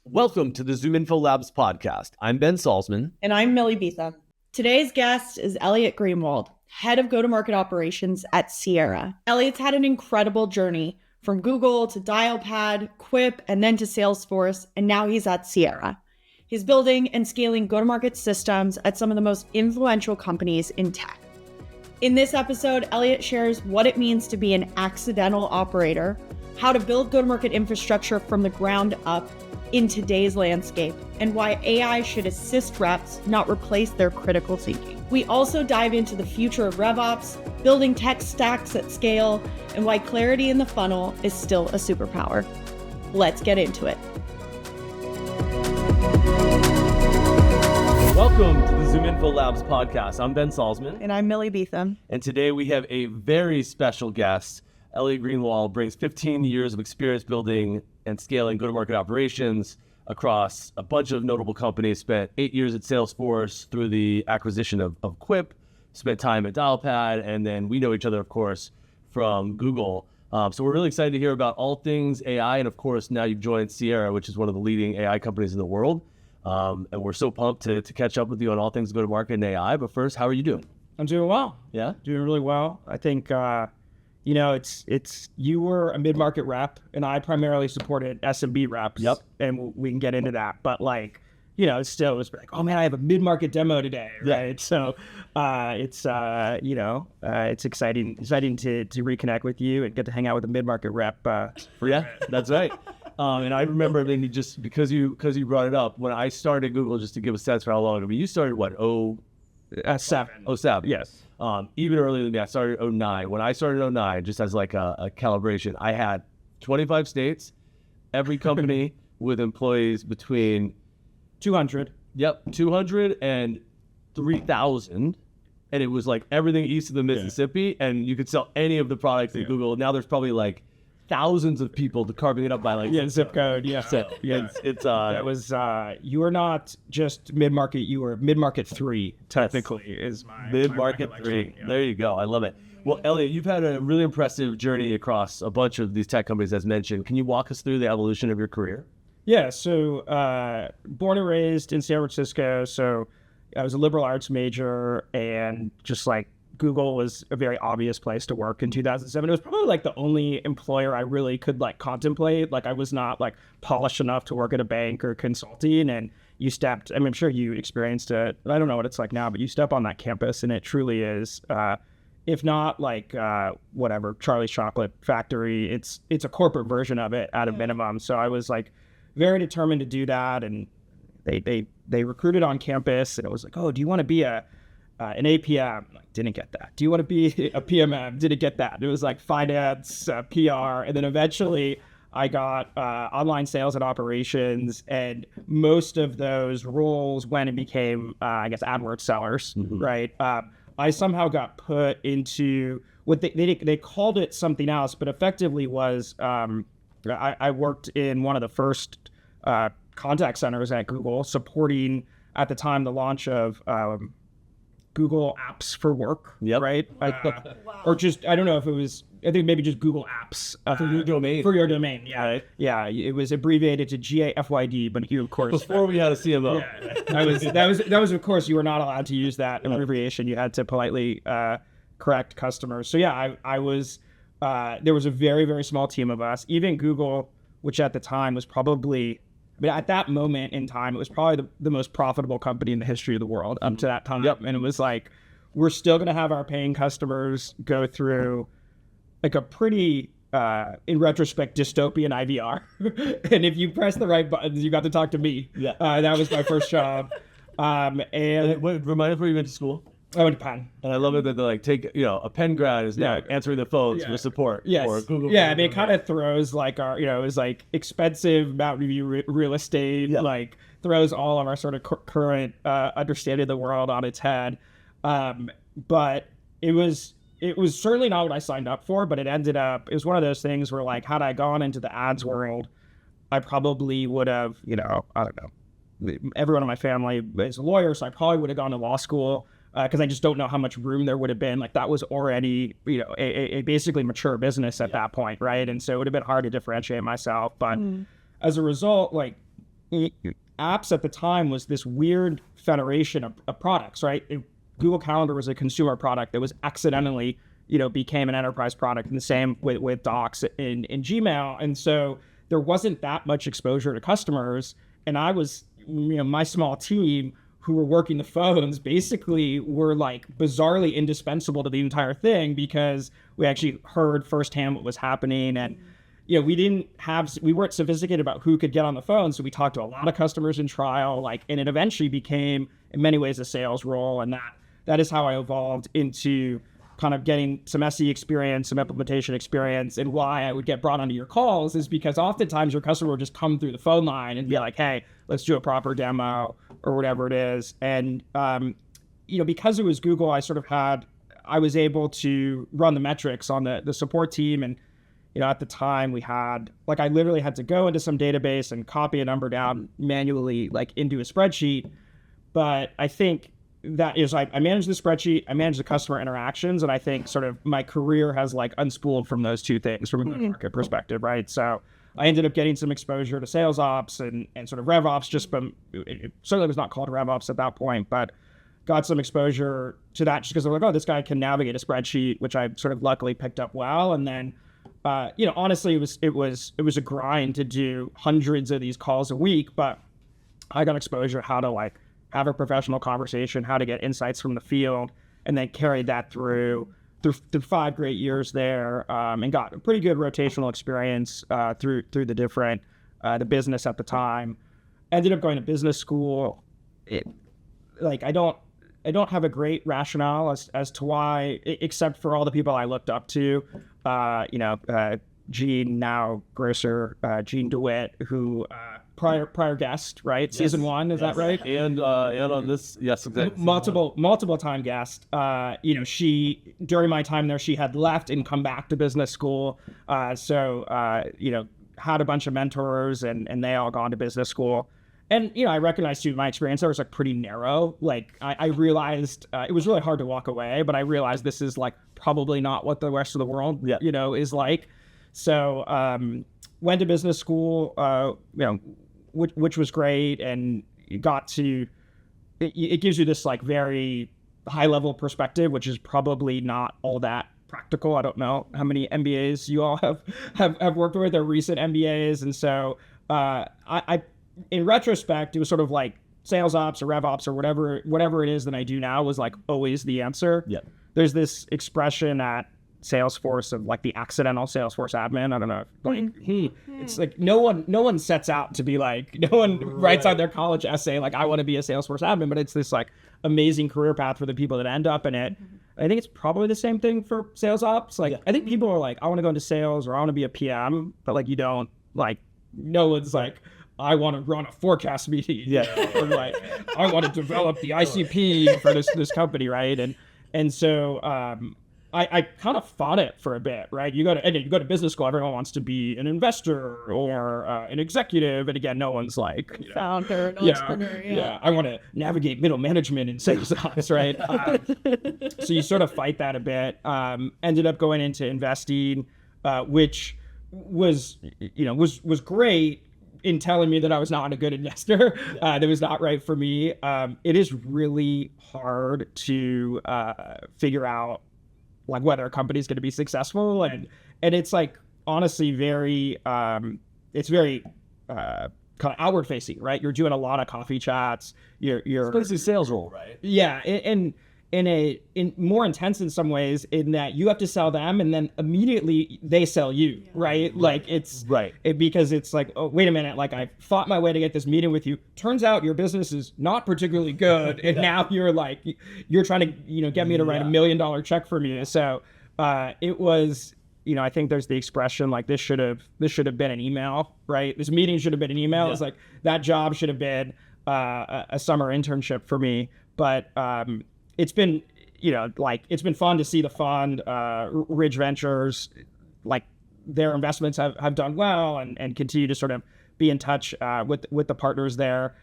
Welcome to the ZoomInfo Labs Podcast. I'm Ben Salzman. And I'm Millie Beetham. Today's guest is Elliot Greenwald, Head of Go-to-Market Operations at Sierra. Elliot's had an incredible journey from Google to Dialpad, Quip, and then to Salesforce, and now he's at Sierra. He's building and scaling go-to-market systems at some of the most influential companies in tech. In this episode, Elliot shares what it means to be an accidental operator, how to build go-to-market infrastructure from the ground up in today's landscape, and why AI should assist reps, not replace their critical thinking. We also dive into the future of RevOps, building tech stacks at scale, and why clarity in the funnel is still a superpower. Let's get into it. Welcome to the ZoomInfo Labs Podcast. I'm Ben Salzman. And I'm Millie Beetham. And today we have a very special guest. Elliot Greenwald brings 15 years of experience building and scaling go-to-market operations across a bunch of notable companies, spent 8 years at Salesforce through the acquisition of Quip, spent time at Dialpad, and then we know each other, of course, from Google. So we're really excited to hear about all things AI, and of course, now you've joined Sierra, which is one of the leading AI companies in the world. And we're so pumped to catch up with you on all things go-to-market and AI. But first, how are you doing? I'm doing well. Yeah? Doing really well. I think, it's you were a mid-market rep, and I primarily supported SMB reps. Yep. And we can get into that. But still, it was like, oh man, I have a mid-market demo today, right? Yeah. So it's exciting to reconnect with you and get to hang out with a mid-market rep. Yeah, that's right. And I remember, just because you brought it up, when I started Google, just to give a sense for how long ago, you started what, 7. 07? Yes. Even earlier than me, I started 09. When I started 09, just as like a calibration, I had 25 states, every company with employees between 200. Yep, 200 and 3,000. And it was like everything east of the Mississippi, and you could sell any of the products at Google. Now there's probably like thousands of people carving it up by zip code. So that was you were not just mid-market, you were mid-market 3 technically is my mid-market my 3. There you go. I love it. Well, Elliot, you've had a really impressive journey across a bunch of these tech companies as mentioned. Can you walk us through the evolution of your career? Yeah, so born and raised in San Francisco, so I was a liberal arts major, and just like Google was a very obvious place to work in 2007. It was probably like the only employer I really could contemplate. I was not polished enough to work at a bank or consulting. And you stepped, I'm sure you experienced it, I don't know what it's like now, but you step on that campus and it truly is, if not Charlie's Chocolate Factory, it's a corporate version of it at a minimum. So I was very determined to do that. And they recruited on campus, and it was like, oh, do you want to be an APM? Didn't get that. Do you want to be a PMM? Didn't get that. It was finance, PR, and then eventually I got online sales and operations, and most of those roles went and became, AdWords sellers, right? I somehow got put into what they called it something else, but effectively was I worked in one of the first contact centers at Google, supporting at the time the launch of Google Apps for Work, right? Wow. Or just, I don't know if it was, I think maybe just Google Apps. For your domain. For your domain, yeah. Right. Yeah, it was abbreviated to GAFYD, but you, of course. Before we had a CMO. Yeah, that was, of course, you were not allowed to use that abbreviation. You had to politely correct customers. So yeah, I was, there was a very, very small team of us. Even Google, which at the time was probably, at that moment in time, it was probably the most profitable company in the history of the world up to that time. Yep. And it was we're still going to have our paying customers go through a pretty, in retrospect, dystopian IVR. And if you press the right buttons, you got to talk to me. Yeah. That was my first job. And remind us where you went to school? I went to Penn. And I love it that they're take, a Penn grad is now answering the phones for support. Yes. Or Google. Yeah, it kind of throws our, it was expensive Mountain View real estate, throws all of our sort of current understanding of the world on its head. But it was certainly not what I signed up for, but it was one of those things where had I gone into the ads world, I probably would have, I don't know, everyone in my family is a lawyer, so I probably would have gone to law school. Because I just don't know how much room there would have been. That was already, a basically mature business at that point, right? And so it would have been hard to differentiate myself. But as a result, apps at the time was this weird federation of products, right? Google Calendar was a consumer product that was accidentally, became an enterprise product, and the same with Docs in Gmail. And so there wasn't that much exposure to customers. And I was, my small team who were working the phones basically were like bizarrely indispensable to the entire thing, because we actually heard firsthand what was happening. And we weren't sophisticated about who could get on the phone. So we talked to a lot of customers in trial, and it eventually became in many ways a sales role. And that is how I evolved into kind of getting some SE experience, some implementation experience. And why I would get brought onto your calls is because oftentimes your customer would just come through the phone line and be like, hey, let's do a proper demo or whatever it is. And, because it was Google, I was able to run the metrics on the support team. And, at the time we had, I literally had to go into some database and copy a number down manually, into a spreadsheet. But I think that is, I manage the spreadsheet, I manage the customer interactions, and I think sort of my career has unspooled from those two things from a go-to-market perspective, right? So I ended up getting some exposure to sales ops and sort of RevOps, just from, it certainly was not called RevOps at that point, but got some exposure to that just because they're like, oh, this guy can navigate a spreadsheet, which I sort of luckily picked up well. And then, honestly, it was a grind to do hundreds of these calls a week, but I got exposure how to have a professional conversation, how to get insights from the field, and then carried that through 5 great years there, and got a pretty good rotational experience through the different the business at the time. Ended up going to business school. I don't have a great rationale as to why, except for all the people I looked up to, Gene, now Grosser, Gene DeWitt, who prior guest, right? Yes. Season 1, is that right? And on this, yes, exactly. Multiple time guest. She, during my time there, she had left and come back to business school. Had a bunch of mentors, and they all gone to business school. And, I recognized too, my experience there was pretty narrow. I realized it was really hard to walk away, but I realized this is probably not what the rest of the world, is like. So, went to business school, which was great, and got to, it gives you this very high level perspective, which is probably not all that practical. I don't know how many MBAs you all have worked with, or recent MBAs. And so, I in retrospect, it was sort of sales ops or RevOps or whatever it is that I do now was always the answer. Yeah. There's this expression at Salesforce of the accidental Salesforce admin. I don't know. It's no one sets out to be no one writes on their college essay I want to be a Salesforce admin, but it's this amazing career path for the people that end up in it. I think it's probably the same thing for sales ops. I think people are I want to go into sales, or I want to be a PM, but you don't no one's I want to run a forecast meeting. Yeah. Or I want to develop the ICP for this company, right? And so I kind of fought it for a bit, right? You go to business school, everyone wants to be an investor or an executive, and again, no one's founder, an entrepreneur. Yeah. I want to navigate middle management and sales ops, right? So you sort of fight that a bit. Ended up going into investing, which was great in telling me that I was not a good investor. That was not right for me. It is really hard to figure out whether a company is going to be successful, and it's honestly very it's very kind of outward facing, right? You're doing a lot of coffee chats. You're it's basically a sales role, right? Yeah, and in more intense in some ways, in that you have to sell them and then immediately they sell you, right? It's right. Because it's oh, wait a minute, I fought my way to get this meeting with you. Turns out your business is not particularly good, and now you're you're trying to get me to write $1 million check for me. So it was, I think there's the expression this should have been an email, right? This meeting should have been an email. Yeah. It's that job should have been a summer internship for me, but it's been, it's been fun to see the fund, Ridge Ventures, their investments have done well, and continue to sort of be in touch with the partners there.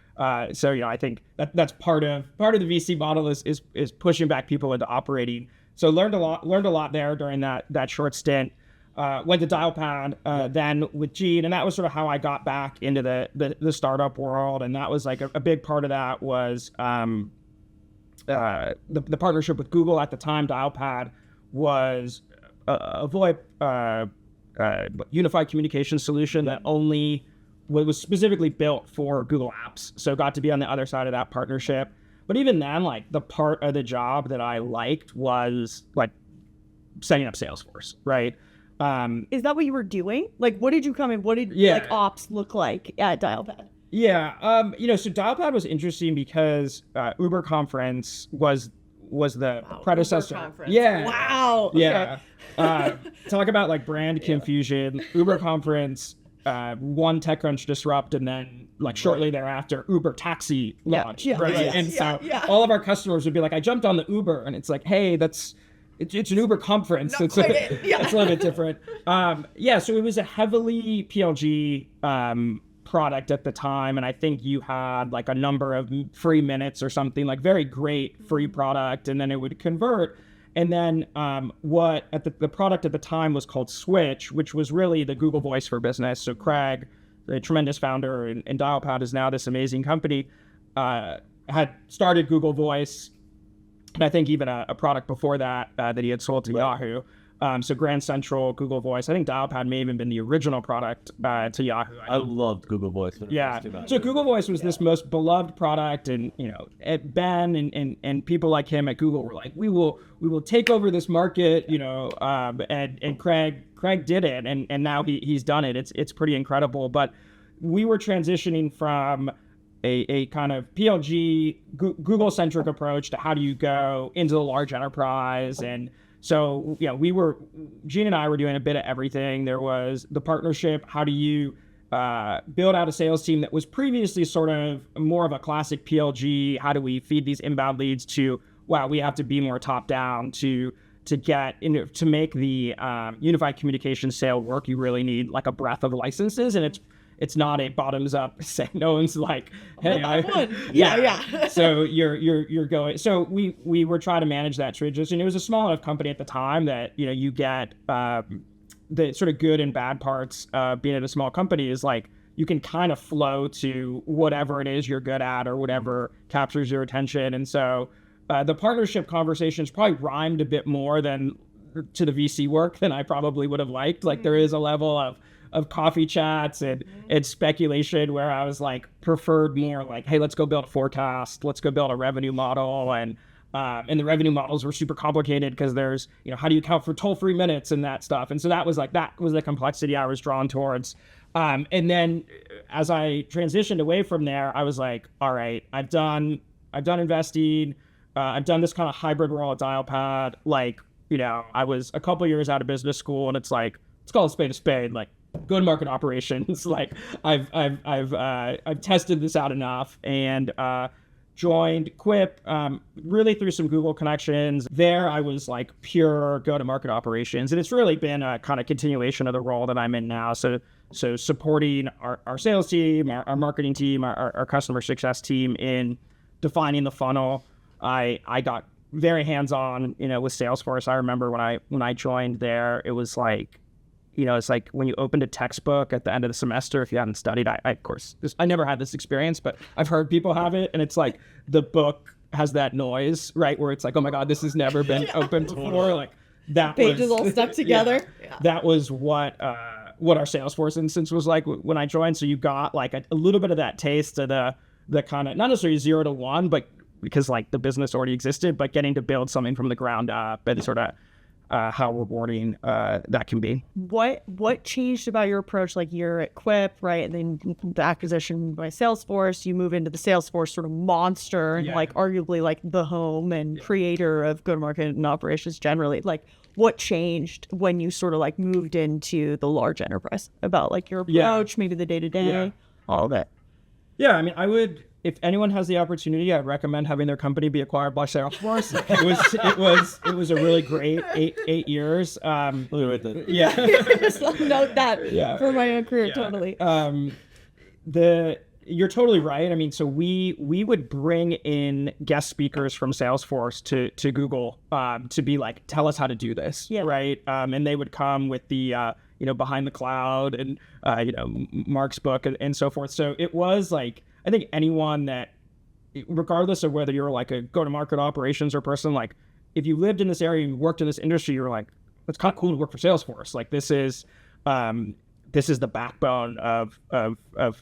So I think that's part of the VC model is pushing back people into operating. So learned a lot there during that short stint. went to Dialpad, then with Gene, and that was sort of how I got back into the startup world. And that was like a big part of that was the partnership with Google at the time. Dialpad was a VoIP unified communication solution that only was specifically built for Google Apps. So got to be on the other side of that partnership. But even then, like the part of the job that I liked was like setting up Salesforce, right? Is that what you were doing? Like, what did you come in? What did like ops look like at Dialpad? Yeah, so Dialpad was interesting because UberConference was the predecessor. UberConference. Yeah. Wow. Yeah. Talk about like brand confusion. UberConference, one TechCrunch disrupt, and then like shortly thereafter, Uber Taxi launched. Right? And so all of our customers would be like, I jumped on the Uber, and it's like, hey, it's an UberConference. It's a little bit different. So it was a heavily PLG product at the time, and I think you had like a number of free minutes or something, like very great free product, and then it would convert. And then the product at the time was called Switch, which was really the Google Voice for Business. So Craig, the tremendous founder, and Dialpad is now this amazing company, had started Google Voice, and I think even a product before that that he had sold to Yahoo. So Grand Central, Google Voice. I think Dialpad may have even been the original product to Yahoo. I loved Google Voice. So Google Voice was this most beloved product, and Ben and people like him at Google were like, we will take over this market, and Craig did it, and now he's done it. It's pretty incredible. But we were transitioning from a kind of PLG Google-centric approach to how do you go into the large enterprise. And so, Gene and I were doing a bit of everything. There was the partnership. How do you build out a sales team that was previously sort of more of a classic PLG? How do we feed these inbound leads to, wow, we have to be more top down to get to make the unified communication sale work. You really need like a breadth of licenses, and it's not a bottoms up. No one's like, hey, So you're going. So we were trying to manage that transition. It was a small enough company at the time that you get the sort of good and bad parts of being at a small company is like you can kind of flow to whatever it is you're good at or whatever captures your attention. And so the partnership conversations probably rhymed a bit more than to the VC work than I probably would have liked. Like there is a level of coffee chats and speculation where I was like preferred more like, hey, let's go build a forecast, let's go build a revenue model. And the revenue models were super complicated because there's, how do you account for toll-free minutes and that stuff. And so that was the complexity I was drawn towards. And then as I transitioned away from there, I was like, all right, I've done investing. I've done this kind of hybrid role at Dialpad. Like, I was a couple years out of business school, and it's like, let's call a spade. Like, go-to-market operations. Like, I've tested this out enough, and joined Quip really through some Google connections. There, I was like pure go-to-market operations, and it's really been a kind of continuation of the role that I'm in now. So supporting our sales team, our marketing team, our customer success team in defining the funnel. I got very hands-on, with Salesforce. I remember when I joined there, it was like, it's like when you opened a textbook at the end of the semester, if you hadn't studied, I never had this experience, but I've heard people have it. And it's like the book has that noise, right? Where it's like, oh my God, this has never been opened before. Like that pages all stuck together. That was what our Salesforce instance was like when I joined. So you got like a little bit of that taste of the kind of, not necessarily 0 to 1, but because like the business already existed, but getting to build something from the ground up and sort of how rewarding that can be. What changed about your approach? Like you're at Quip, right? And then the acquisition by Salesforce, you move into the Salesforce sort of monster and like arguably like the home and creator of go-to-market and operations generally. Like what changed when you sort of like moved into the large enterprise about like your approach, maybe the day-to-day, all of it? Yeah, I mean, I would, if anyone has the opportunity, I'd recommend having their company be acquired by Salesforce. It was a really great eight years. Let me write that. Just note that for my own career, totally. you're totally right. I mean, so we would bring in guest speakers from Salesforce to Google to be like, tell us how to do this, right? And they would come with the behind the cloud and Mark's book and so forth. So it was like, I think anyone that, regardless of whether you're like a go-to-market operations or person, like if you lived in this area and you worked in this industry, you were like, it's kind of cool to work for Salesforce. Like this is the backbone of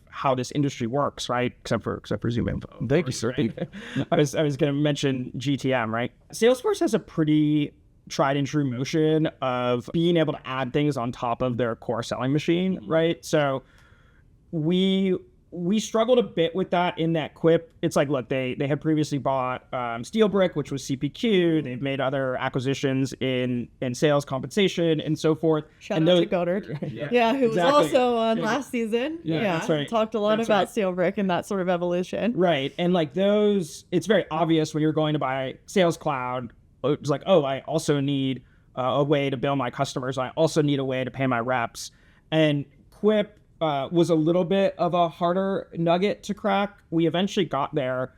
how this industry works, right? Except for ZoomInfo. Thank you, sir. I was going to mention GTM, right? Salesforce has a pretty tried and true motion of being able to add things on top of their core selling machine, right? So we struggled a bit with that in that Quip. It's like, look, they had previously bought Steelbrick, which was CPQ. They've made other acquisitions in sales compensation and so forth. Shout out to Goddard. Who was also on last season. That's right. Talked a lot about Steelbrick and that sort of evolution. Right. And like those, it's very obvious when you're going to buy Sales Cloud. It's like, oh, I also need a way to bill my customers. I also need a way to pay my reps. And Quip was a little bit of a harder nugget to crack. We eventually got there.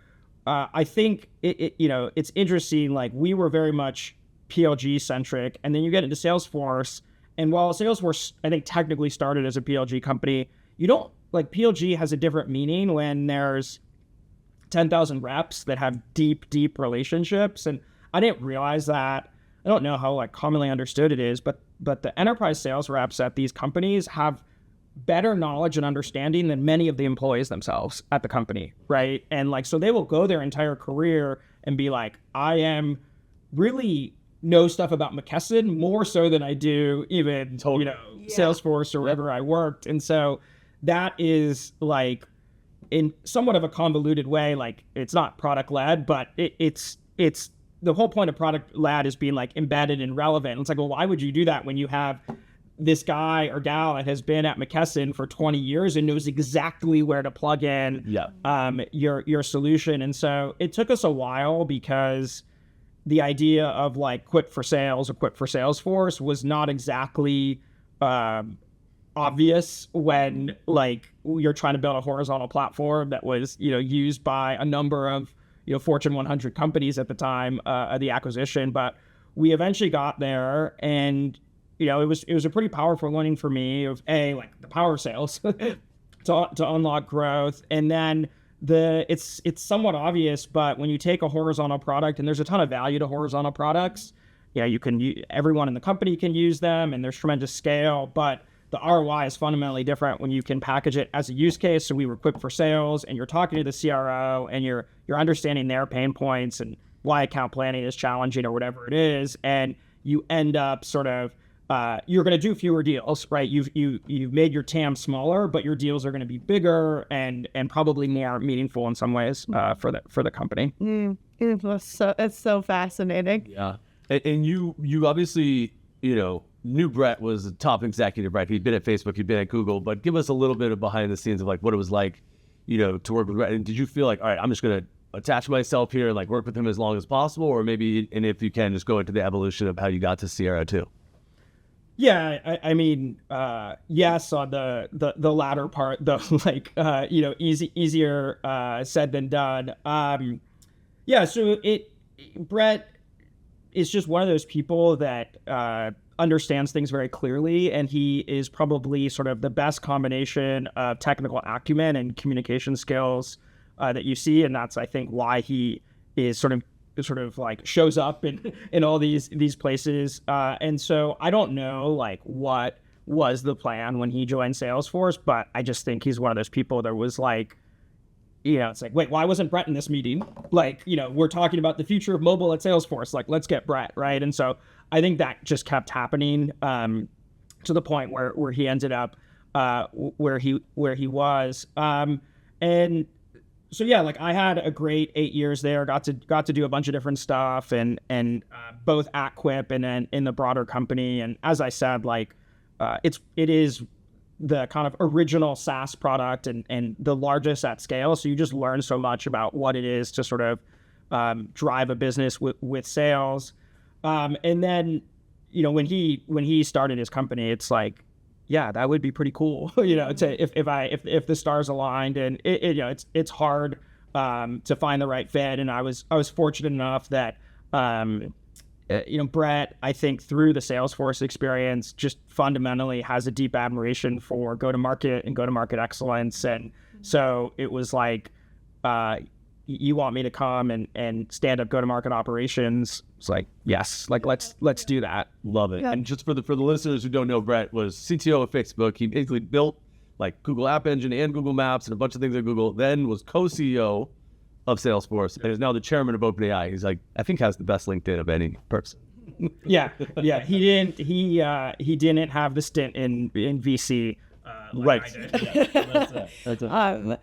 I think it's interesting. Like we were very much PLG centric, and then you get into Salesforce. And while Salesforce, I think technically started as a PLG company, you don't like PLG has a different meaning when there's 10,000 reps that have deep relationships. And I didn't realize that. I don't know how like commonly understood it is, but the enterprise sales reps at these companies have better knowledge and understanding than many of the employees themselves at the company, right? And like, so they will go their entire career and be like, I am really know stuff about McKesson more so than I do even, Salesforce or wherever I worked. And so that is like in somewhat of a convoluted way, like it's not product led, but it's the whole point of product led is being like embedded and relevant. It's like, well, why would you do that when you have this guy or gal that has been at McKesson for 20 years and knows exactly where to plug in your solution? And so it took us a while because the idea of like Quip for Sales or Quip for Salesforce was not exactly obvious when like you're trying to build a horizontal platform that was used by a number of Fortune 100 companies at the time of the acquisition. But we eventually got there, and it was a pretty powerful learning for me of like the power of sales to unlock growth. And then it's somewhat obvious, but when you take a horizontal product, and there's a ton of value to horizontal products, everyone in the company can use them, and there's tremendous scale, but the ROI is fundamentally different when you can package it as a use case. So we were Quip for Sales, and you're talking to the CRO, and you're understanding their pain points and why account planning is challenging or whatever it is, and you end up sort of you're going to do fewer deals, right? You've made your TAM smaller, but your deals are going to be bigger and probably more meaningful in some ways for the company. It's so fascinating. Yeah, and you obviously knew Brett was a top executive, right? He'd been at Facebook, he'd been at Google, but give us a little bit of behind the scenes of like what it was like, to work with Brett. And did you feel like, all right, I'm just going to attach myself here and like work with him as long as possible, or maybe, and if you can, just go into the evolution of how you got to Sierra too? Yeah, I mean, yes, on the latter part, though, like, easier said than done. So Brett is just one of those people that understands things very clearly, and he is probably sort of the best combination of technical acumen and communication skills that you see, and that's, I think, why he is sort of like shows up in all these places. And so I don't know like what was the plan when he joined Salesforce, but I just think he's one of those people that was like, it's like, wait, why wasn't Brett in this meeting? Like, we're talking about the future of mobile at Salesforce. Like, let's get Brett, right? And so I think that just kept happening to the point where he ended up where he was. And so yeah, like I had a great 8 years there. Got to do a bunch of different stuff, and both at Quip and then in the broader company. And as I said, like it is the kind of original SaaS product and the largest at scale. So you just learn so much about what it is to sort of drive a business with sales. And then when he started his company, it's like yeah, that would be pretty cool. If the stars aligned, and it's hard to find the right fit. And I was fortunate enough that Brett, I think through the Salesforce experience, just fundamentally has a deep admiration for go-to-market and go-to-market excellence. And so it was like, you want me to come and stand up go-to-market operations? It's like, yes, like let's do that. Love it. Yeah. And just for the listeners who don't know, Brett was CTO of Facebook. He basically built like Google App Engine and Google Maps and a bunch of things at Google, then was co-CEO of Salesforce and is now the chairman of OpenAI. He's like, I think has the best LinkedIn of any person. Yeah. He didn't have the stint in VC. Right. That's it.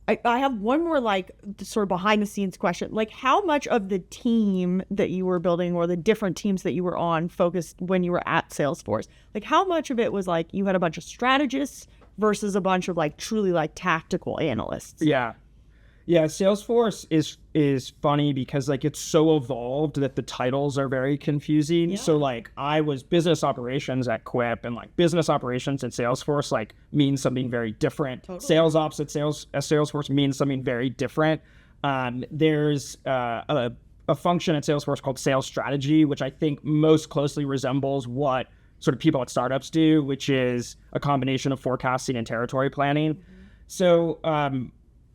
I have one more like sort of behind the scenes question. Like, how much of the team that you were building or the different teams that you were on focused when you were at Salesforce? Like, how much of it was like you had a bunch of strategists versus a bunch of like truly like tactical analysts? Yeah, Salesforce is funny because like it's so evolved that the titles are very confusing. Yeah. So like I was business operations at Quip, and like business operations at Salesforce like means something very different. Totally. Sales ops at Salesforce means something very different. There's a function at Salesforce called sales strategy, which I think most closely resembles what sort of people at startups do, which is a combination of forecasting and territory planning. Mm-hmm. So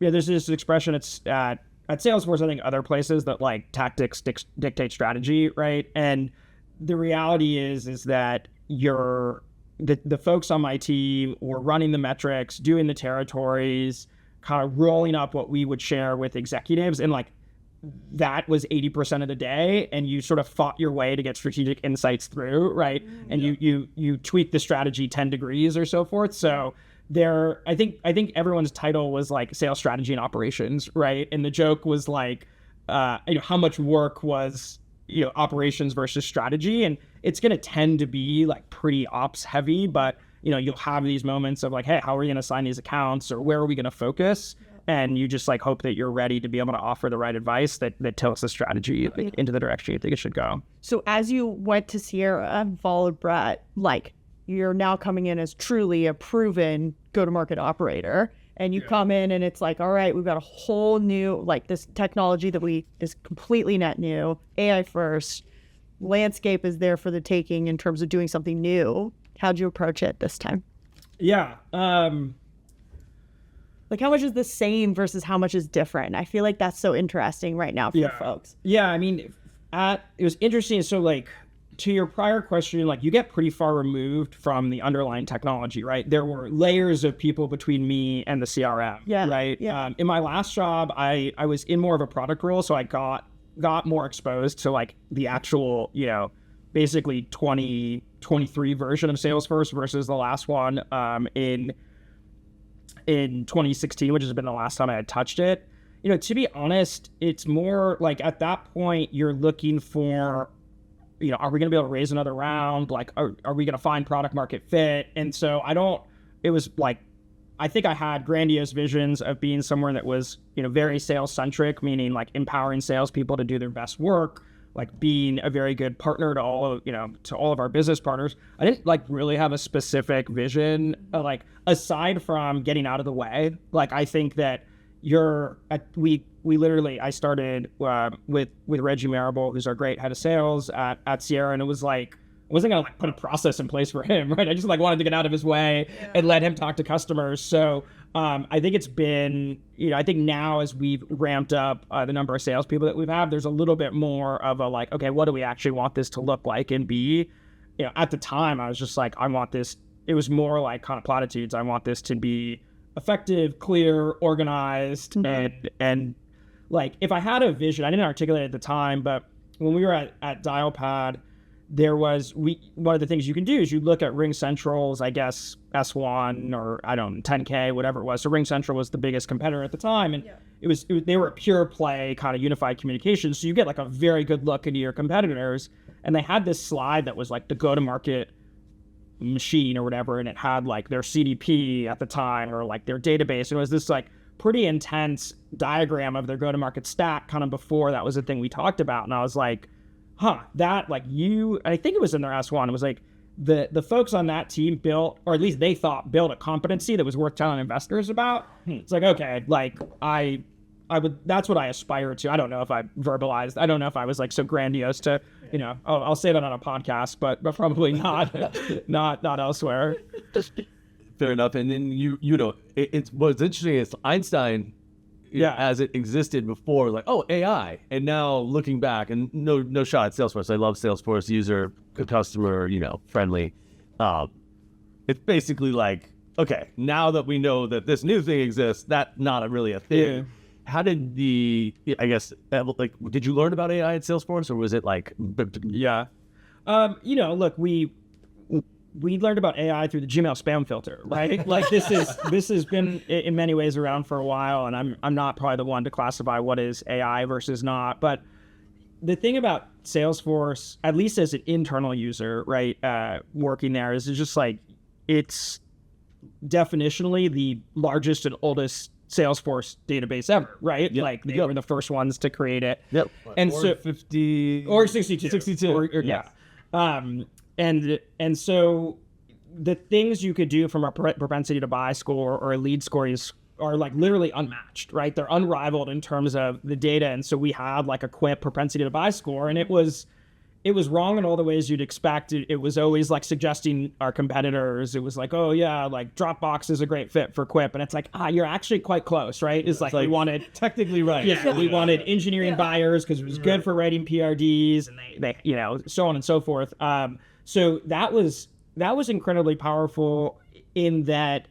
there's this expression at Salesforce, I think other places, that like tactics dictate strategy, right? And the reality is that the folks on my team were running the metrics, doing the territories, kind of rolling up what we would share with executives, and like that was 80% of the day, and you sort of fought your way to get strategic insights through, right? And you tweak the strategy 10 degrees or so forth. So I think everyone's title was like sales strategy and operations, right? And the joke was like, how much work was, operations versus strategy. And it's going to tend to be like pretty ops heavy, but you'll have these moments of like, hey, how are we going to assign these accounts, or where are we going to focus? And you just like hope that you're ready to be able to offer the right advice that tilts the strategy like, into the direction you think it should go. So as you went to Sierra and followed Brett, like you're now coming in as truly a proven go-to-market operator, and you come in and it's like, all right, we've got a whole new, like this technology that is completely net new, AI first, landscape is there for the taking in terms of doing something new. How'd you approach it this time? Yeah. Like how much is the same versus how much is different? I feel like that's so interesting right now for folks. Yeah, I mean, it was interesting. So like, to your prior question, like you get pretty far removed from the underlying technology, right? There were layers of people between me and the CRM, right? Yeah. In my last job, I was in more of a product role, so I got more exposed to like the actual, basically 2023 version of Salesforce versus the last one in 2016, which has been the last time I had touched it. To be honest, it's more like at that point you're looking for, are we going to be able to raise another round? Like, are we going to find product market fit? And so it was like, I think I had grandiose visions of being somewhere that was, very sales centric, meaning like empowering salespeople to do their best work, like being a very good partner to all of our business partners. I didn't like really have a specific vision, like aside from getting out of the way. Like, I think that I started with Reggie Marable, who's our great head of sales at Sierra, and it was like I wasn't gonna like put a process in place for him, right? I just like wanted to get out of his way and let him talk to customers. So I think it's been, I think now as we've ramped up the number of salespeople that we've had, there's a little bit more of a like, okay, what do we actually want this to look like and be? At the time I was just like, I want this. It was more like kind of platitudes. I want this to be effective, clear, organized, and like if I had a vision, I didn't articulate it at the time, but when we were at Dialpad, there was one of the things you can do is you look at Ring Central's, I guess, S1 or I don't know, 10K, whatever it was. So Ring Central was the biggest competitor at the time, and they were a pure play kind of unified communications. So you get like a very good look into your competitors, and they had this slide that was like the go-to-market machine or whatever, and it had like their CDP at the time or like their database, and it was this like pretty intense diagram of their go-to-market stack kind of before that was the thing we talked about. And I was like, that like I think it was in their S1, it was like the folks on that team built, or at least they thought built, a competency that was worth telling investors about. It's like, okay, like I would, that's what I aspire to. I don't know if I verbalized, I don't know if I was like so grandiose to, I'll say that on a podcast, but probably not elsewhere. Fair enough. And then it's what's interesting is Einstein, as it existed before, like, oh, AI. And now looking back, and no shot at Salesforce. I love Salesforce, user, customer, friendly. It's basically like, okay, now that we know that this new thing exists, that's not really a thing. Yeah. How did did you learn about AI at Salesforce, or was it like? Yeah. Look, we learned about AI through the Gmail spam filter, right? Like this has been in many ways around for a while, and I'm not probably the one to classify what is AI versus not. But the thing about Salesforce, at least as an internal user, right, working there, is just like it's definitionally the largest and oldest Salesforce database ever, right? Yep. Like they were the first ones to create it. Yep. And or so 50 or 62. 62. And so the things you could do from a propensity to buy score or a lead score are like literally unmatched, right? They're unrivaled in terms of the data. And so we had like a Quip propensity to buy score, and it was wrong in all the ways you'd expect. It was always like suggesting our competitors. It was like, oh yeah, like Dropbox is a great fit for Quip. And it's like, you're actually quite close, right? It's like we wanted technically right. Yeah, we wanted engineering buyers because it was good for writing PRDs, and they so on and so forth. So that was incredibly powerful in that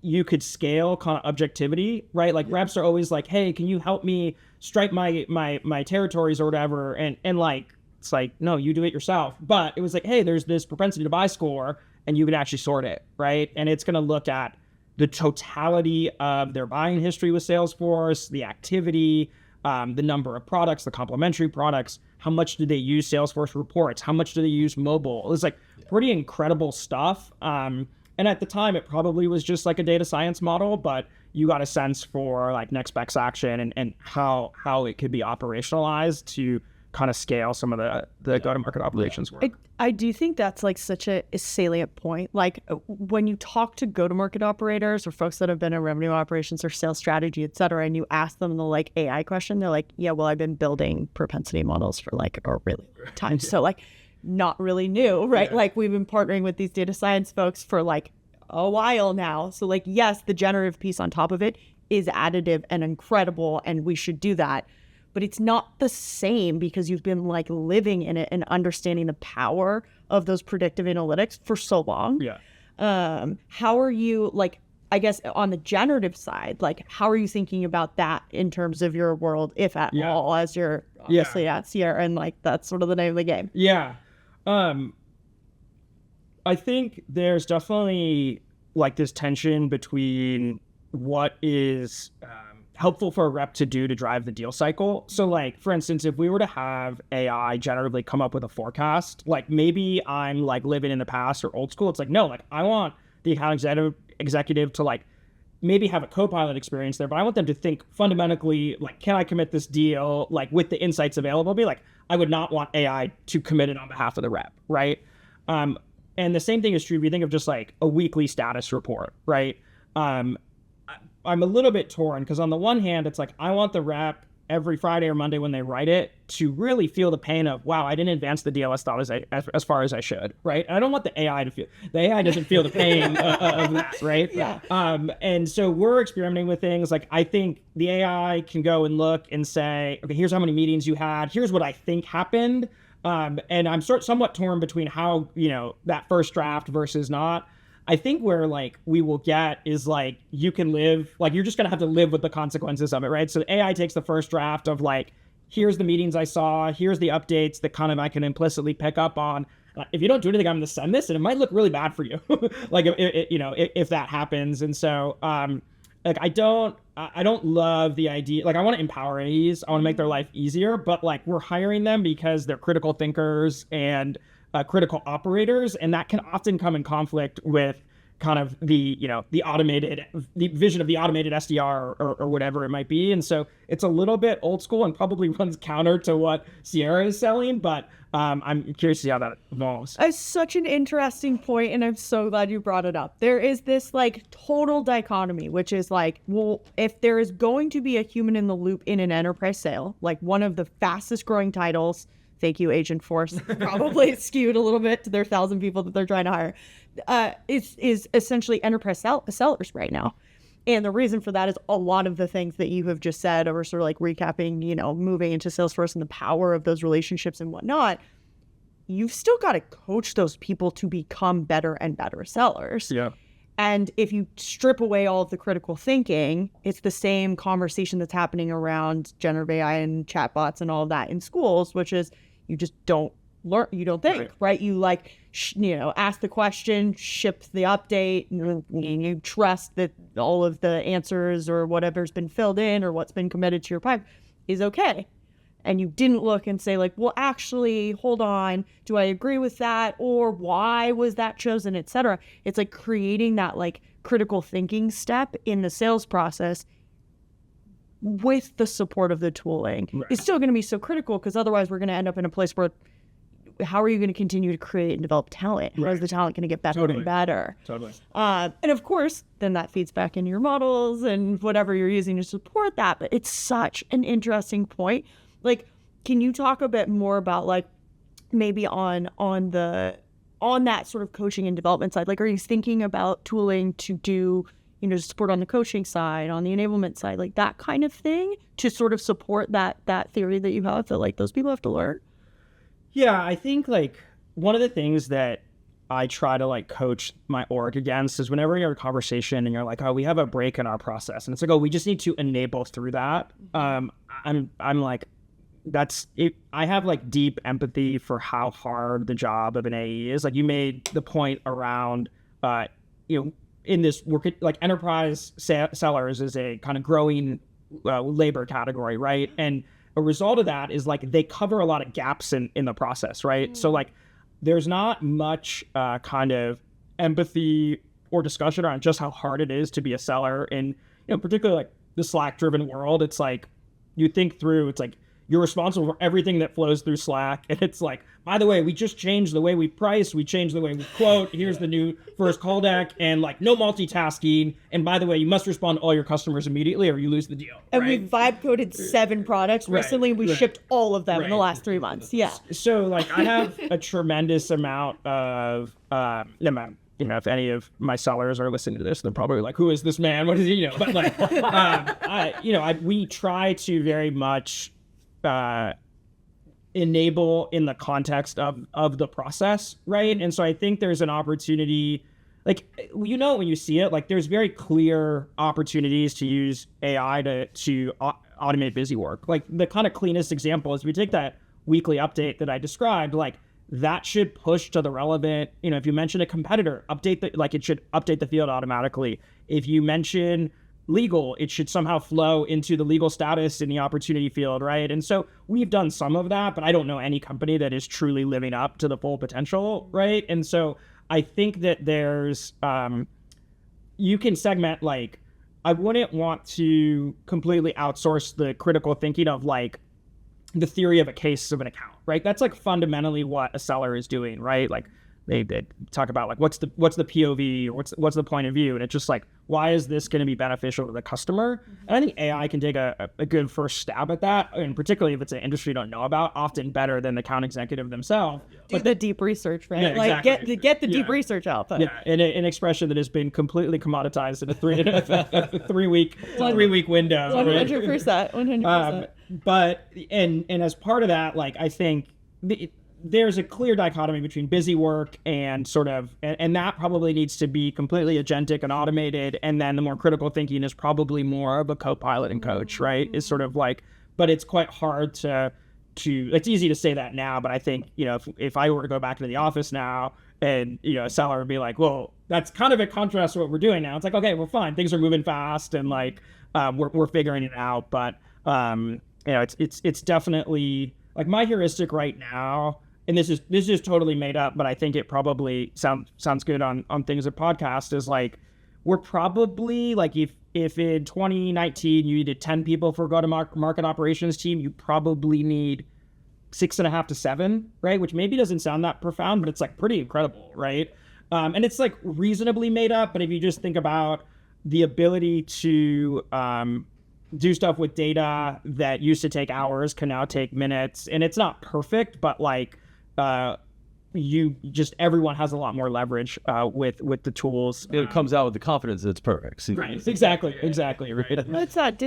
you could scale kind of objectivity, right? Like reps are always like, hey, can you help me stripe my territories or whatever? And like, it's like, no, you do it yourself. But it was like, hey, there's this propensity to buy score, and you can actually sort it, right? And it's going to look at the totality of their buying history with Salesforce, the activity, the number of products, the complementary products, how much do they use Salesforce reports, how much do they use mobile. It was like pretty incredible stuff. And at the time, it probably was just like a data science model, but you got a sense for like next best action and how it could be operationalized to kind of scale some of the go-to-market operations work. I do think that's like such a salient point. Like when you talk to go-to-market operators or folks that have been in revenue operations or sales strategy, et cetera, and you ask them the like AI question, they're like, yeah, well, I've been building propensity models for like a really long time. So like not really new, right? Yeah. Like we've been partnering with these data science folks for like a while now. So like, yes, the generative piece on top of it is additive and incredible, and we should do that. But it's not the same because you've been like living in it and understanding the power of those predictive analytics for so long. Yeah. How are you, like, I guess on the generative side, like how are you thinking about that in terms of your world, if at all, as you're obviously at Sierra, and like that's sort of the name of the game? Yeah. I think there's definitely like this tension between what is helpful for a rep to do to drive the deal cycle. So like, for instance, if we were to have AI generatively come up with a forecast, like maybe I'm like living in the past or old school. It's like, no, like I want the account executive to like maybe have a co-pilot experience there, but I want them to think fundamentally, like, can I commit this deal? Like with the insights available, be like, I would not want AI to commit it on behalf of the rep, right? And the same thing is true if you think of just like a weekly status report, right? I'm a little bit torn because on the one hand, it's like I want the rep every Friday or Monday when they write it to really feel the pain of, wow, I didn't advance the deal as far as I should, right? And I don't want the AI to feel, the AI doesn't feel the pain of that, right? Yeah. And so we're experimenting with things like I think the AI can go and look and say, okay, here's how many meetings you had. Here's what I think happened. And I'm somewhat torn between how, that first draft versus not. I think where like we will get is like you can live, like you're just going to have to live with the consequences of it, right? So the AI takes the first draft of like, here's the meetings I saw, here's the updates that kind of I can implicitly pick up on. If you don't do anything, I'm going to send this and it might look really bad for you. Like, if that happens. And so like I don't love the idea, like I want to empower AEs, I want to make their life easier, but like we're hiring them because they're critical thinkers and critical operators, and that can often come in conflict with kind of the vision of the automated SDR or whatever it might be. And so it's a little bit old school and probably runs counter to what Sierra is selling, but I'm curious to see how that evolves. It's such an interesting point, and I'm so glad you brought it up. There is this like total dichotomy, which is like, well, if there is going to be a human in the loop in an enterprise sale, like one of the fastest growing titles, thank you, Agent Force, probably skewed a little bit to their 1,000 people that they're trying to hire, is essentially enterprise sellers right now. And the reason for that is a lot of the things that you have just said, or sort of like recapping, moving into Salesforce and the power of those relationships and whatnot. You've still got to coach those people to become better and better sellers. Yeah. And if you strip away all of the critical thinking, it's the same conversation that's happening around generative AI and chatbots and all of that in schools, which is you just don't learn, you don't think, right? You ask the question, ship the update, and you trust that all of the answers or whatever's been filled in or what's been committed to your pipe is okay. And you didn't look and say like, well, actually, hold on, do I agree with that? Or why was that chosen, et cetera? It's like creating that like critical thinking step in the sales process with the support of the tooling. Right. It's still going to be so critical because otherwise we're going to end up in a place where how are you going to continue to create and develop talent? How is the talent going to get better and better? Totally. And of course, then that feeds back into your models and whatever you're using to support that. But it's such an interesting point. Like, can you talk a bit more about like maybe on that sort of coaching and development side? Like, are you thinking about tooling to do, support on the coaching side, on the enablement side, like that kind of thing to sort of support that theory that you have that like those people have to learn? Yeah, I think like one of the things that I try to like coach my org against is whenever you're in a conversation and you're like, oh, we have a break in our process. And it's like, oh, we just need to enable through that. I'm like, that's it. I have like deep empathy for how hard the job of an AE is. Like you made the point around, in this work, like enterprise sellers is a kind of growing labor category, right? And a result of that is like they cover a lot of gaps in the process, right? Mm. So like there's not much kind of empathy or discussion around just how hard it is to be a seller in, particularly like the Slack-driven world. It's like you think through, it's like you're responsible for everything that flows through Slack. And it's like, by the way, we just changed the way we price. We changed the way we quote. Here's the new first call deck and like no multitasking. And by the way, you must respond to all your customers immediately or you lose the deal. And we vibe coded 7 products recently. We shipped all of them in the last 3 months. Yeah. So like I have a tremendous amount of, if any of my sellers are listening to this, they're probably like, who is this man? What is he? But like, we try to very much enable in the context of the process, right? And so I think there's an opportunity, like, when you see it, like there's very clear opportunities to use AI to automate busy work. Like the kind of cleanest example is we take that weekly update that I described, like that should push to the relevant, if you mention a competitor, it should update the field automatically. If you mention legal, it should somehow flow into the legal status in the opportunity field, right? And so we've done some of that, but I don't know any company that is truly living up to the full potential, right? And so I think that there's, you can segment, like, I wouldn't want to completely outsource the critical thinking of like the theory of a case of an account, right? That's like fundamentally what a seller is doing, right? Like they talk about like what's the POV or what's the point of view, and it's just like, why is this going to be beneficial to the customer? And I think AI can take a good first stab at that, and particularly if it's an industry you don't know about, often better than the account executive themselves. But the deep research, right? Yeah, like exactly. get the deep research output. Yeah, an expression that has been completely commoditized in a 3 week window. 100%. But as part of that, like I think there's a clear dichotomy between busy work and sort of, and that probably needs to be completely agentic and automated. And then the more critical thinking is probably more of a co-pilot and coach, right? Is sort of like, but it's quite hard to, it's easy to say that now, but I think, if I were to go back to the office now and, a seller would be like, well, that's kind of a contrast to what we're doing now. It's like, okay, well, fine. Things are moving fast and like, we're figuring it out. But, it's definitely like my heuristic right now and this is totally made up, but I think it probably sounds good on things at podcast, is like, we're probably like, if in 2019 you needed 10 people for go-to-market operations team, you probably need 6.5 to 7, right? Which maybe doesn't sound that profound, but it's like pretty incredible, right? And it's like reasonably made up, but if you just think about the ability to do stuff with data that used to take hours can now take minutes, and it's not perfect, but like everyone has a lot more leverage with the tools. It comes out with the confidence that it's perfect. So right. Exactly. Right. It's that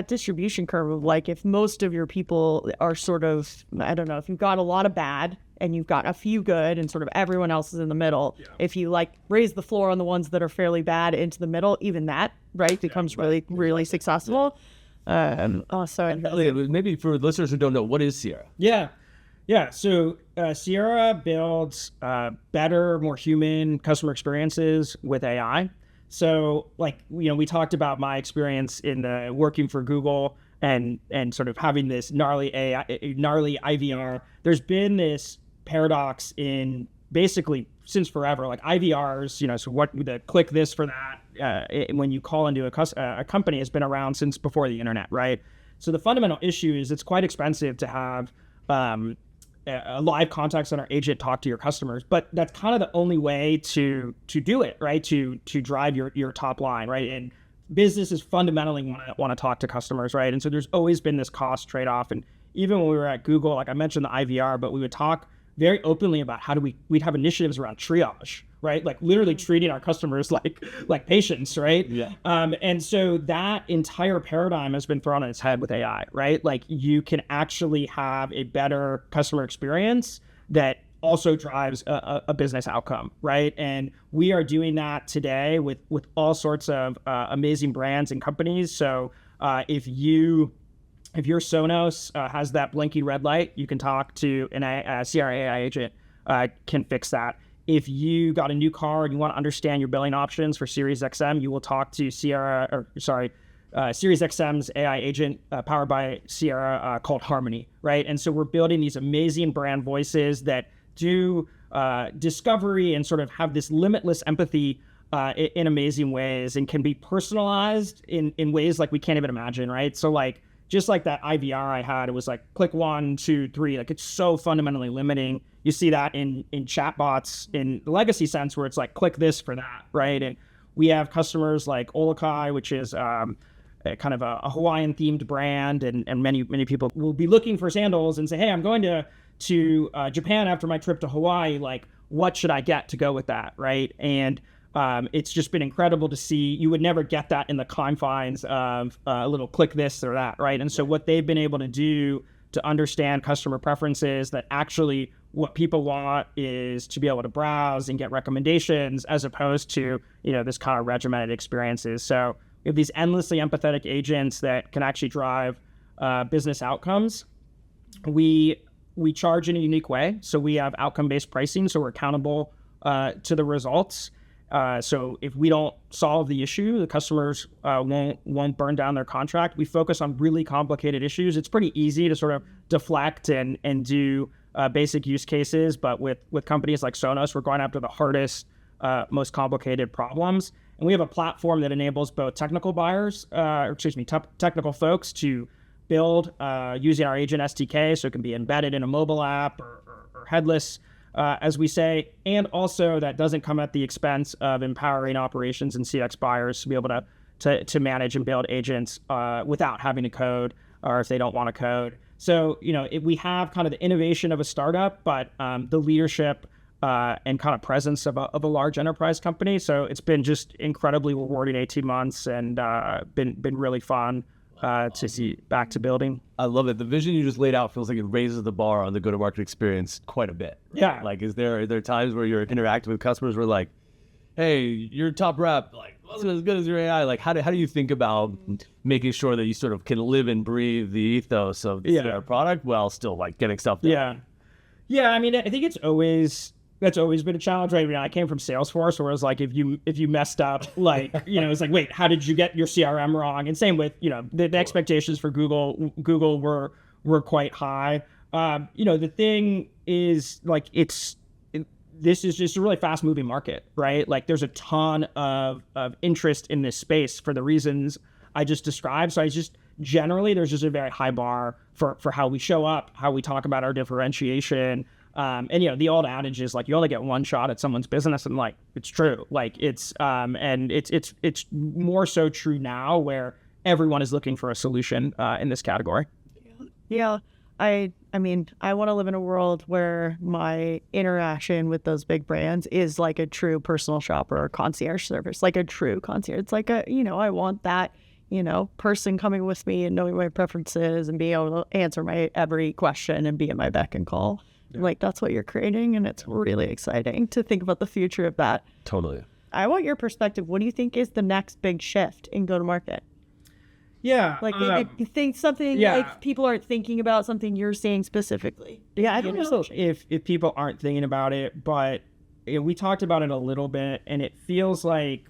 distribution curve of like, if most of your people are sort of, I don't know, if you've got a lot of bad and you've got a few good and sort of everyone else is in the middle, if you like raise the floor on the ones that are fairly bad into the middle, even that, right, becomes really, really successful. Elliot, maybe for listeners who don't know, what is Sierra? Yeah. So Sierra builds better, more human customer experiences with AI. So like, we talked about my experience in working for Google and sort of having this gnarly IVR. There's been this paradox in basically since forever, like IVRs, so what the click this for that, when you call into a company has been around since before the internet, right? So the fundamental issue is it's quite expensive to have a live contact center agent talk to your customers, but that's kind of the only way to do it, right? To drive your top line, right? And businesses fundamentally want to talk to customers, right? And so there's always been this cost trade-off. And even when we were at Google, like I mentioned the IVR, but we would talk very openly about how we'd have initiatives around triage, right? Like literally treating our customers like patients, right? Yeah. And so that entire paradigm has been thrown on its head with AI, right? Like you can actually have a better customer experience that also drives a business outcome, right? And we are doing that today with all sorts of amazing brands and companies. So if your Sonos has that blinking red light, you can talk to a Sierra AI agent, can fix that. If you got a new car and you want to understand your billing options for Series XM, you will talk to Series XM's AI agent powered by Sierra called Harmony, right? And so we're building these amazing brand voices that do discovery and sort of have this limitless empathy in amazing ways and can be personalized in ways like we can't even imagine, right? So like, just like that IVR I had, it was like click 1, 2, 3. Like it's so fundamentally limiting. You see that in chatbots in the legacy sense where it's like click this for that, right? And we have customers like Olokai, which is kind of a Hawaiian themed brand, and many people will be looking for sandals and say, hey, I'm going to Japan after my trip to Hawaii. Like, what should I get to go with that, right? And it's just been incredible to see. You would never get that in the confines of a little click this or that, right? And so what they've been able to do to understand customer preferences, that actually what people want is to be able to browse and get recommendations as opposed to, this kind of regimented experiences. So we have these endlessly empathetic agents that can actually drive business outcomes. We charge in a unique way. So we have outcome-based pricing, so we're accountable to the results. So if we don't solve the issue, the customers won't burn down their contract. We focus on really complicated issues. It's pretty easy to sort of deflect and do basic use cases, but with companies like Sonos, we're going after the hardest, most complicated problems. And we have a platform that enables both technical technical folks to build using our agent SDK, so it can be embedded in a mobile app or headless, as we say, and also that doesn't come at the expense of empowering operations and CX buyers to be able to manage and build agents without having to code, or if they don't want to code. So, we have kind of the innovation of a startup, but the leadership and kind of presence of a large enterprise company. So it's been just incredibly rewarding 18 months and been really fun. To see back to building. I love it. The vision you just laid out feels like it raises the bar on the go-to-market experience quite a bit. Yeah. Like, are there times where you're interacting with customers where like, hey, your top rep like wasn't as good as your AI? Like, how do you think about making sure that you sort of can live and breathe the ethos of their product while still like getting stuff done? Yeah. I mean, I think that's always been a challenge, right? I mean, I came from Salesforce, where it was like, if you messed up, like, it's like, wait, how did you get your CRM wrong? And same with, the expectations for Google were quite high. The thing is like, this is just a really fast moving market, right? Like there's a ton of interest in this space for the reasons I just described. So generally there's just a very high bar for how we show up, how we talk about our differentiation. And the old adage is like, you only get one shot at someone's business, and like, it's true. Like it's more so true now where everyone is looking for a solution in this category. Yeah. I mean, I want to live in a world where my interaction with those big brands is like a true personal shopper or concierge service, like a true concierge. It's like I want that, person coming with me and knowing my preferences and being able to answer my every question and be at my beck and call. Yeah. Like that's what you're creating. And it's really exciting to think about the future of that. Totally. I want your perspective. What do you think is the next big shift in go-to-market? Yeah. Like you think something like people aren't thinking about something you're seeing specifically. Yeah, I don't know if people aren't thinking about it, but we talked about it a little bit, and it feels like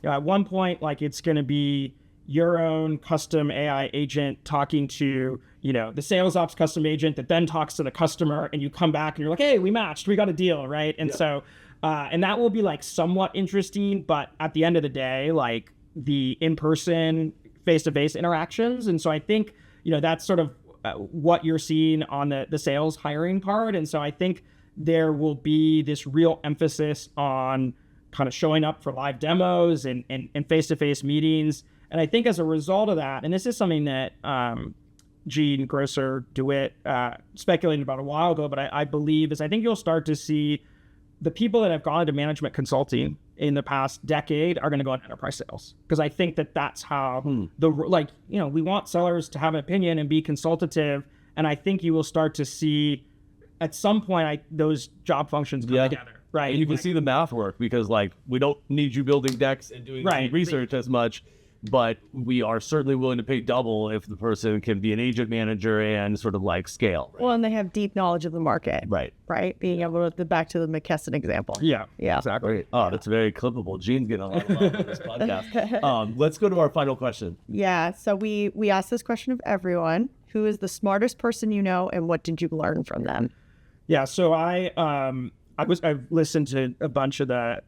at one point, like it's going to be your own custom AI agent talking to, the sales ops custom agent that then talks to the customer, and you come back and you're like, hey, we matched, we got a deal, right? And so, and that will be like somewhat interesting, but at the end of the day, like the in-person face-to-face interactions. And so I think, that's sort of what you're seeing on the sales hiring part. And so I think there will be this real emphasis on kind of showing up for live demos and face-to-face meetings. And I think as a result of that, and this is something that Gene Grosser DeWitt speculated about a while ago, but I believe I think you'll start to see the people that have gone into management consulting in the past decade are going to go into enterprise sales, because I think that's how we want sellers to have an opinion and be consultative. And I think you will start to see at some point those job functions come together, right? And you can see the math work, because like we don't need you building decks and doing research as much, but we are certainly willing to pay double if the person can be an agent manager and sort of like scale. Right? Well, and they have deep knowledge of the market. Right. Being able to, back to the McKesson example. Yeah. Exactly. Oh, that's very clippable. Gene's getting a lot of love on this podcast. Let's go to our final question. Yeah. So we asked this question of everyone. Who is the smartest person you know, and what did you learn from them? Yeah. So I've listened to a bunch of the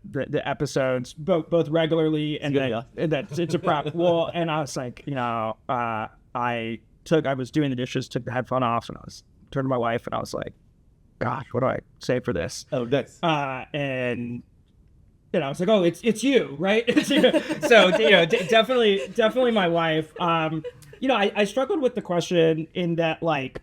episodes, both regularly and that it's a prep. Well, and I was like, I was doing the dishes, took the headphone off, and I was turning to my wife, and I was like, gosh, what do I say for this? Oh, nice. And I was like, oh, it's you, right? So definitely my wife. I struggled with the question in that like,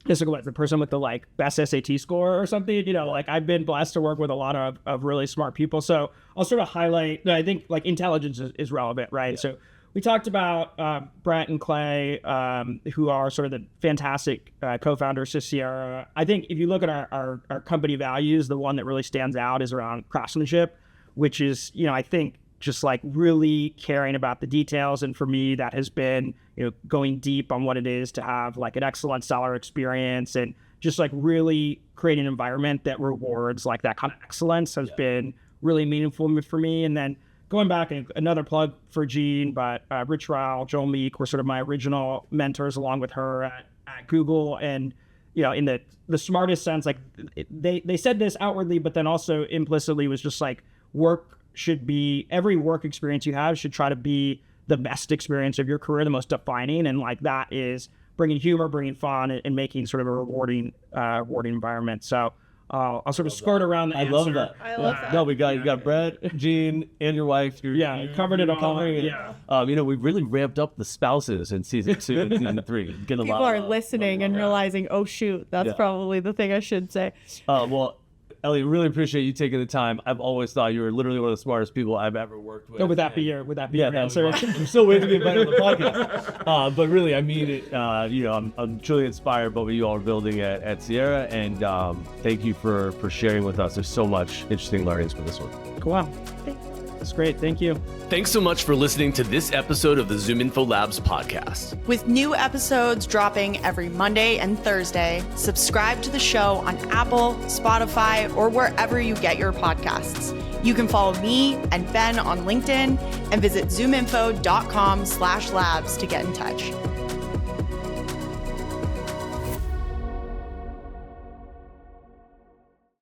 this is the person with the like best SAT score or something, like I've been blessed to work with a lot of really smart people. So I'll sort of highlight, I think like intelligence is relevant, right? Yeah. So we talked about Brent and Clay, who are sort of the fantastic co-founders of Sierra. I think if you look at our company values, the one that really stands out is around craftsmanship, which is, I think just like really caring about the details. And for me, that has been, going deep on what it is to have like an excellent seller experience, and just like really create an environment that rewards like that kind of excellence has been really meaningful for me. And then going back, and another plug for Gene, but Rich Rao, Joel Meek were sort of my original mentors along with her at Google. And, in the smartest sense, like they said this outwardly, but then also implicitly was just like every work experience you have should try to be the best experience of your career, the most defining. And like that is bringing humor, bringing fun, and making sort of a rewarding environment. So I'll sort of skirt around the answer. Love that. I love that. No, you got Brett, Gene, and your wife. You covered it all. We've really ramped up the spouses in season 2 and season 3. People are listening and realizing, oh shoot, that's probably the thing I should say. Well, Elliot, really appreciate you taking the time. I've always thought you were literally one of the smartest people I've ever worked with. Would that be your answer? I'm still waiting to be invited on the podcast. But really, I mean it. I'm truly inspired by what you all are building at Sierra, and thank you for sharing with us. There's so much interesting learnings from this one. Cool. That's great. Thank you. Thanks so much for listening to this episode of the ZoomInfo Labs podcast. With new episodes dropping every Monday and Thursday, subscribe to the show on Apple, Spotify, or wherever you get your podcasts. You can follow me and Ben on LinkedIn and visit zoominfo.com/labs to get in touch.